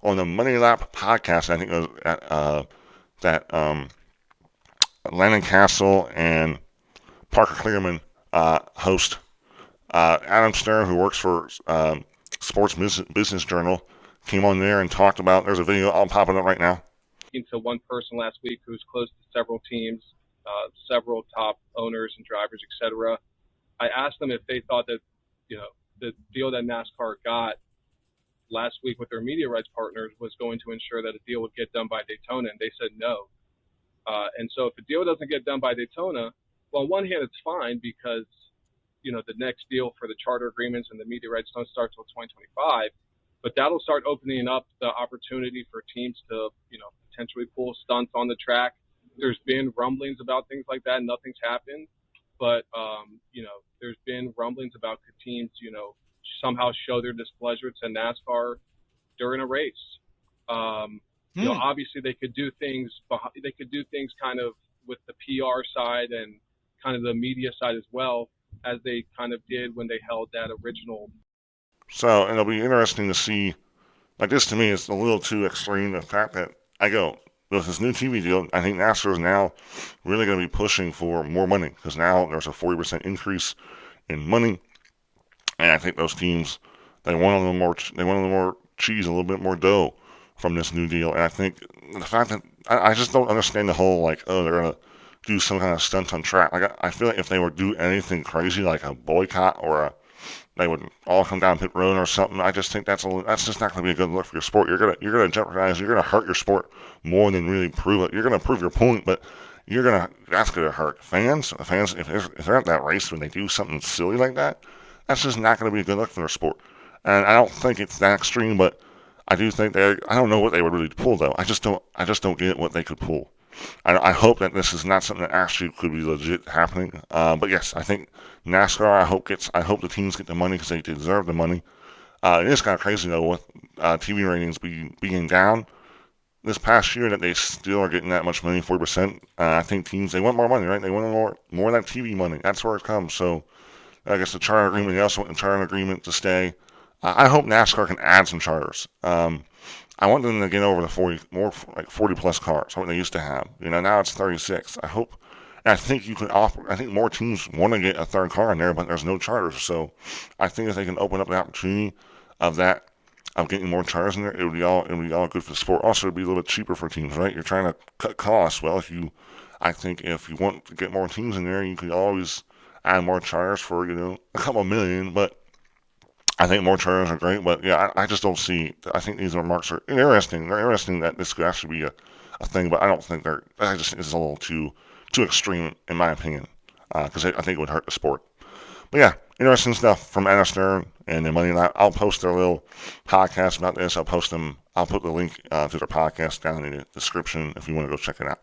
on the Money Lap podcast. I think it was that Landon Castle and Parker Clearman host. Adam Stern, who works for Sports Business Journal, came on there and talked about. There's a video all popping up right now. To one person last week who's close to several teams, several top owners and drivers, etc. I asked them if they thought that, the deal that NASCAR got last week with their media rights partners was going to ensure that a deal would get done by Daytona, and they said no. And so if a deal doesn't get done by Daytona, well, on one hand, it's fine because, the next deal for the charter agreements and the media rights don't start till 2025, but that'll start opening up the opportunity for teams to, potentially pull stunts on the track. There's been rumblings about things like that. Nothing's happened, but, there's been rumblings about teams, somehow show their displeasure to NASCAR during a race. Obviously they could do things. They could do things kind of with the PR side and kind of the media side as well, as they kind of did when they held that original. So, and it'll be interesting to see. Like this, to me, is a little too extreme. The fact that with this new TV deal, I think NASCAR is now really going to be pushing for more money because now there's a 40% increase in money, and I think those teams they want a little more. They want a little more cheese, a little bit more dough from this new deal. And I think the fact that I just don't understand the whole they're gonna do some kind of stunt on track. Like I feel like if they would do anything crazy like a boycott or they would all come down pit road or something. I just think that's just not going to be a good look for your sport. You're gonna jeopardize. You're gonna hurt your sport more than really prove it. You're gonna prove your point, but that's gonna hurt fans. Fans, if they're at that race when they do something silly like that, that's just not gonna be a good look for their sport. And I don't think it's that extreme, but I do think I don't know what they would really pull though. I just don't get what they could pull. I hope that this is not something that actually could be legit happening. But yes, I think NASCAR. I hope the teams get the money because they deserve the money. It is kind of crazy though with TV ratings being down this past year that they still are getting that much money, 40%. I think teams they want more money, right? They want more of that TV money. That's where it comes. So I guess the charter agreement. They also want the charter agreement to stay. I hope NASCAR can add some charters. I want them to get over the 40 plus cars, what they used to have. Now it's 36. I think you can offer. I think more teams want to get a third car in there, but there's no charters. So I think if they can open up the opportunity of getting more charters in there, it would be all good for the sport. Also, it'd be a little bit cheaper for teams, right? You're trying to cut costs. Well, I think if you want to get more teams in there, you could always add more charters for a couple million, but I think more charters are great, but yeah, I just don't see. I think these remarks are interesting. They're interesting that this could actually be a thing, but I don't think they're. I just think it's a little too extreme in my opinion, because I think it would hurt the sport. But yeah, interesting stuff from Anna Stern and the Money Lap. I'll post their little podcast about this. I'll post them. I'll put the link to their podcast down in the description if you want to go check it out.